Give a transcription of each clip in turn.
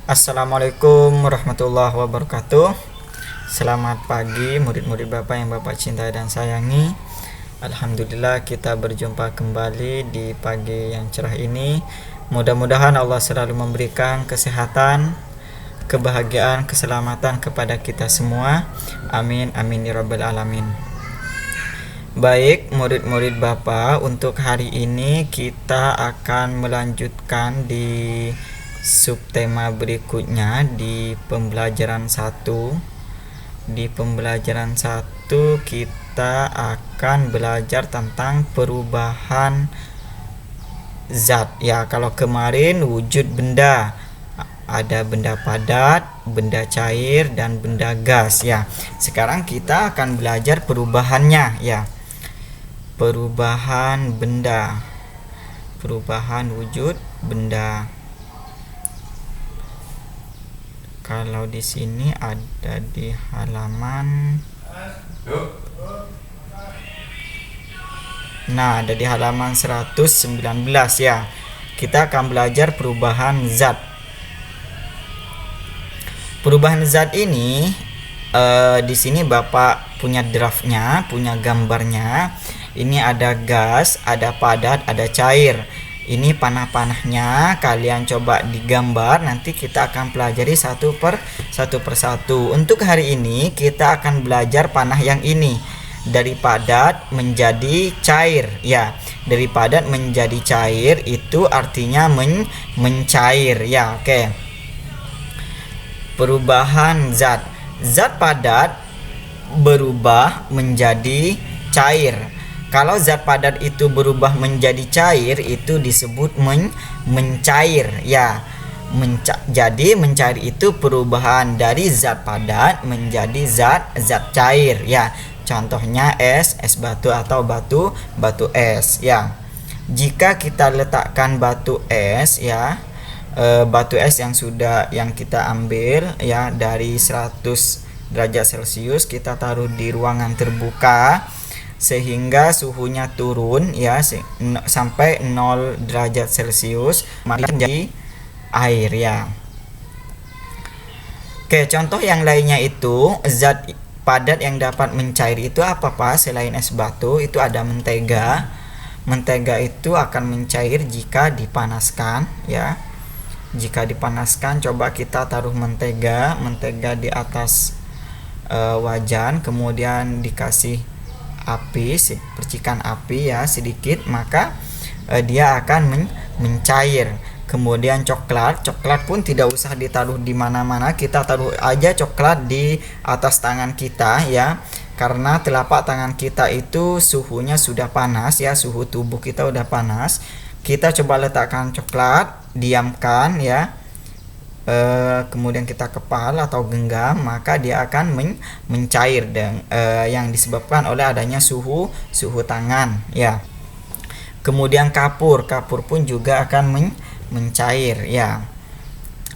Assalamualaikum warahmatullahi wabarakatuh. Selamat pagi murid-murid Bapak yang Bapak cintai dan sayangi. Alhamdulillah kita berjumpa kembali di pagi yang cerah ini. Mudah-mudahan Allah selalu memberikan kesehatan, kebahagiaan, keselamatan kepada kita semua. Amin amin ya rabbal alamin. Baik murid-murid Bapak, untuk hari ini kita akan melanjutkan di subtema berikutnya di pembelajaran 1. Di pembelajaran 1 kita akan belajar tentang perubahan zat. Ya, kalau kemarin wujud benda, ada benda padat, benda cair dan benda gas ya. Sekarang kita akan belajar perubahannya ya. Perubahan benda. Perubahan wujud benda. Kalau di sini ada di halaman, ada di halaman 119 ya. Kita akan belajar perubahan zat. Perubahan zat ini di sini Bapak punya draftnya, punya gambarnya. Ini ada gas, ada padat, ada cair. Ini panah-panahnya, kalian coba digambar, nanti kita akan pelajari satu persatu. Untuk hari ini kita akan belajar panah yang ini, dari padat menjadi cair ya. Dari padat menjadi cair itu artinya mencair ya. Oke. Perubahan zat. Zat padat berubah menjadi cair. Kalau zat padat itu berubah menjadi cair, itu disebut mencair ya. Jadi mencair itu perubahan dari zat padat menjadi zat cair ya. Contohnya es batu atau batu es ya. Jika kita letakkan batu es ya, batu es yang kita ambil ya dari 100 derajat Celcius, kita taruh di ruangan terbuka sehingga suhunya turun ya sampai 0 derajat Celcius, maka menjadi air ya. Oke, contoh yang lainnya itu zat padat yang dapat mencair itu apa Pak? Selain es batu itu ada mentega. Mentega itu akan mencair jika dipanaskan ya. Jika dipanaskan, coba kita taruh mentega di atas wajan, kemudian dikasih api, percikan api ya sedikit, maka dia akan mencair. Kemudian coklat pun tidak usah ditaruh di mana-mana, kita taruh aja coklat di atas tangan kita ya, karena telapak tangan kita itu suhunya sudah panas ya, suhu tubuh kita udah panas. Kita coba letakkan coklat, diamkan ya, kemudian kita kepal atau genggam, maka dia akan mencair dan yang disebabkan oleh adanya suhu tangan ya. Kemudian kapur pun juga akan mencair ya.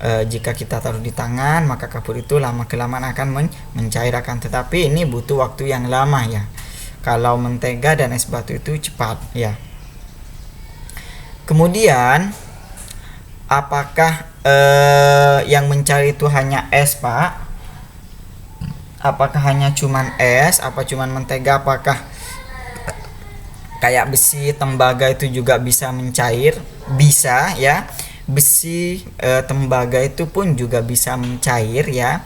Jika kita taruh di tangan, maka kapur itu lama kelamaan akan mencair, tetapi ini butuh waktu yang lama ya. Kalau mentega dan es batu itu cepat ya. Kemudian apakah yang mencair itu hanya es Pak? Apakah hanya cuman es? Apa cuman mentega? Apakah kayak besi, tembaga itu juga bisa mencair? Bisa ya. Besi, tembaga itu pun juga bisa mencair ya.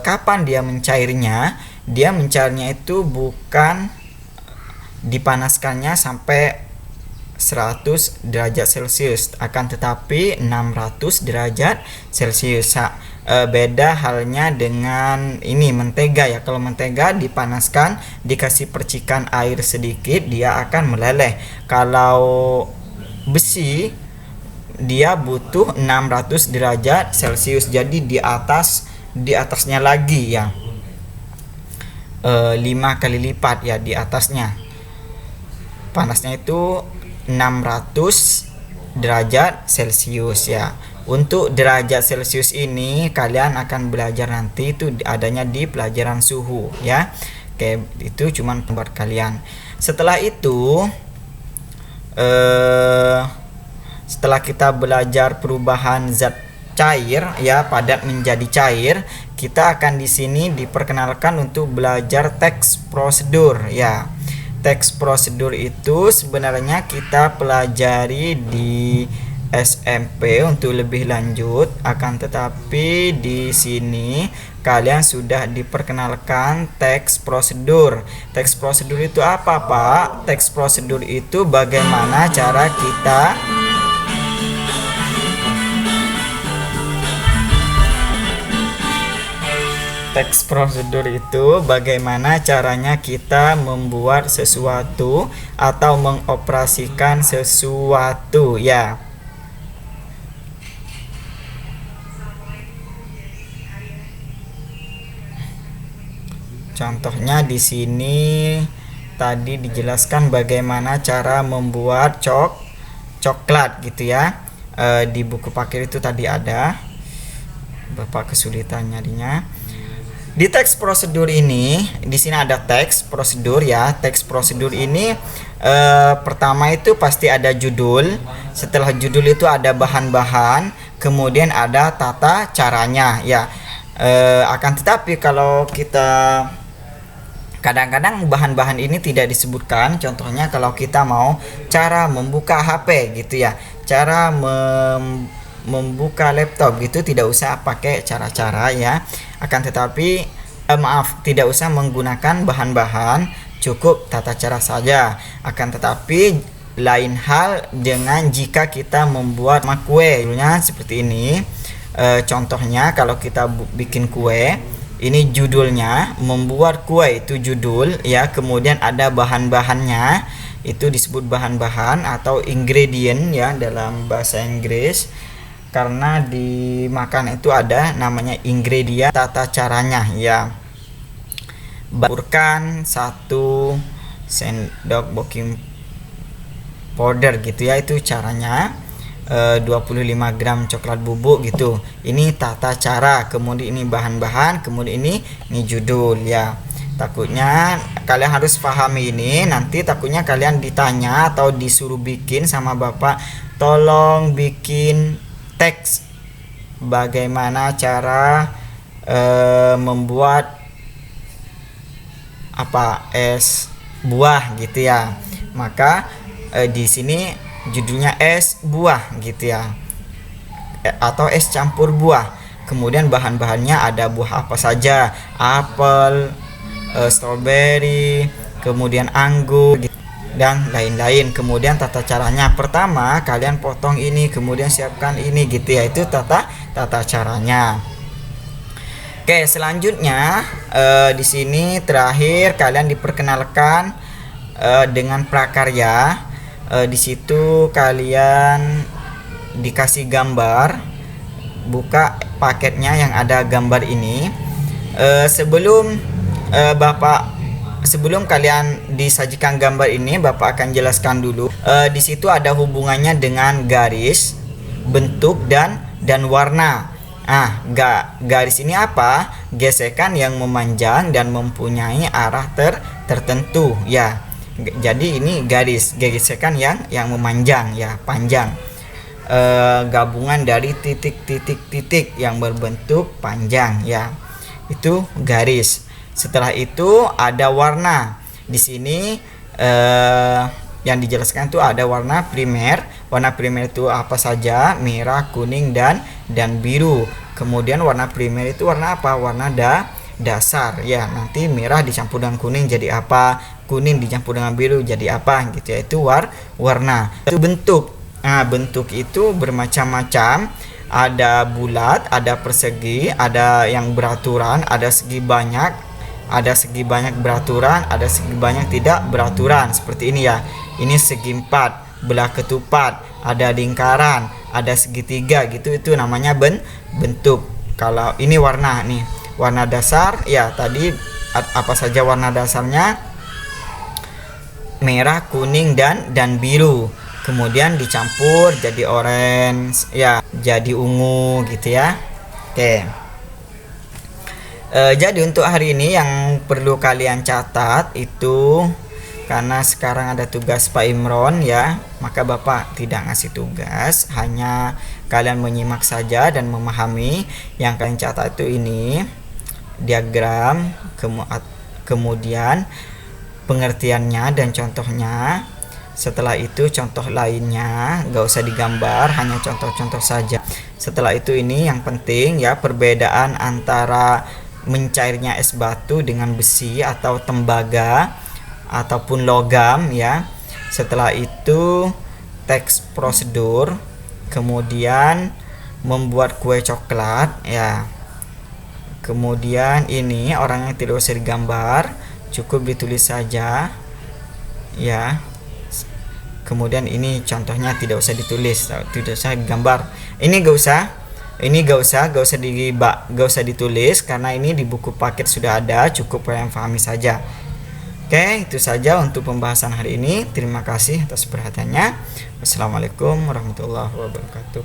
Kapan dia mencairnya? Dia mencairnya itu bukan dipanaskannya sampai 100 derajat Celcius, akan tetapi 600 derajat Celcius. Beda halnya dengan ini mentega ya. Kalau mentega dipanaskan, dikasih percikan air sedikit, dia akan meleleh. Kalau besi dia butuh 600 derajat Celcius, jadi di atasnya lagi ya, 5 kali lipat ya di atasnya. Panasnya itu 600 derajat Celcius ya. Untuk derajat Celcius ini kalian akan belajar nanti, itu adanya di pelajaran suhu ya. Oke, itu cuman buat kalian. Setelah itu setelah kita belajar perubahan zat cair ya, padat menjadi cair, kita akan di sini diperkenalkan untuk belajar teks prosedur ya. Teks prosedur itu sebenarnya kita pelajari di SMP untuk lebih lanjut, akan tetapi di sini kalian sudah diperkenalkan teks prosedur. Teks prosedur itu apa, Pak? Teks prosedur itu bagaimana cara kita Teks prosedur itu bagaimana caranya kita membuat sesuatu atau mengoperasikan sesuatu ya. Contohnya di sini tadi dijelaskan bagaimana cara membuat coklat gitu ya. Di buku pakir itu tadi ada. Bapak kesulitan nyarinya. Di teks prosedur ini, di sini ada teks prosedur ya. Teks prosedur ini pertama itu pasti ada judul. Setelah judul itu ada bahan-bahan, kemudian ada tata caranya ya. Akan tetapi kalau kita kadang-kadang bahan-bahan ini tidak disebutkan. Contohnya kalau kita mau cara membuka HP gitu ya, cara membuka laptop gitu, tidak usah pakai cara-cara ya. Akan tetapi tidak usah menggunakan bahan-bahan, cukup tata cara saja. Akan tetapi lain hal dengan jika kita membuat kue. Seperti ini. Contohnya kalau kita bikin kue, ini judulnya, membuat kue itu judul ya. Kemudian ada bahan-bahannya, itu disebut bahan-bahan atau ingredient ya dalam bahasa Inggris. Karena di makan itu ada namanya ingredient. Tata caranya ya, campurkan 1 sendok baking powder gitu ya, itu caranya. 25 gram coklat bubuk gitu, ini tata cara. Kemudian ini bahan-bahan, kemudian ini judul ya. Takutnya kalian harus pahami ini, nanti takutnya kalian ditanya atau disuruh bikin sama bapak, tolong bikin teks bagaimana cara membuat es buah gitu ya. Maka di sini judulnya es buah gitu ya, atau es campur buah. Kemudian bahan-bahannya ada buah apa saja, apel, strawberry, kemudian anggur dan lain-lain. Kemudian tata caranya, pertama kalian potong ini, kemudian siapkan ini gitu ya, itu tata caranya. Oke, selanjutnya di sini terakhir kalian diperkenalkan dengan prakarya. Di situ kalian dikasih gambar, buka paketnya yang ada gambar ini. Sebelum kalian disajikan gambar ini, Bapak akan jelaskan dulu. Di situ ada hubungannya dengan garis, bentuk dan warna. Garis ini apa? Gesekan yang memanjang dan mempunyai arah tertentu ya. Jadi ini gesekan yang memanjang ya, panjang. Gabungan dari titik-titik yang berbentuk panjang ya. Itu garis. Setelah itu ada warna. Di sini yang dijelaskan itu ada warna primer. Warna primer itu apa saja? Merah, kuning dan biru. Kemudian warna primer itu warna apa? Warna dasar ya. Nanti merah dicampur dengan kuning jadi apa? Kuning dicampur dengan biru jadi apa gitu ya. Itu warna. Itu bentuk. Bentuk itu bermacam-macam. Ada bulat, ada persegi, ada yang beraturan, ada segi banyak, beraturan, ada segi banyak tidak beraturan. Seperti ini ya. Ini segi 4, belah ketupat, ada lingkaran, ada segitiga gitu, itu namanya bentuk. Kalau ini warna nih, warna dasar ya, tadi apa saja warna dasarnya? Merah, kuning dan biru. Kemudian dicampur jadi orange ya, jadi ungu gitu ya. Oke. Jadi untuk hari ini yang perlu kalian catat itu, karena sekarang ada tugas Pak Imron ya, maka Bapak tidak ngasih tugas, hanya kalian menyimak saja dan memahami. Yang kalian catat itu ini diagram, kemudian pengertiannya dan contohnya. Setelah itu contoh lainnya gak usah digambar, hanya contoh-contoh saja. Setelah itu ini yang penting ya, perbedaan antara mencairnya es batu dengan besi atau tembaga ataupun logam ya. Setelah itu teks prosedur, kemudian membuat kue coklat ya. Kemudian ini orangnya tidak usah digambar, cukup ditulis saja ya. Kemudian ini contohnya tidak usah ditulis, tidak usah digambar. Ini gak usah ditulis karena ini di buku paket sudah ada, cukup kalian pahami saja. Oke, itu saja untuk pembahasan hari ini. Terima kasih atas perhatiannya. Wassalamualaikum warahmatullahi wabarakatuh.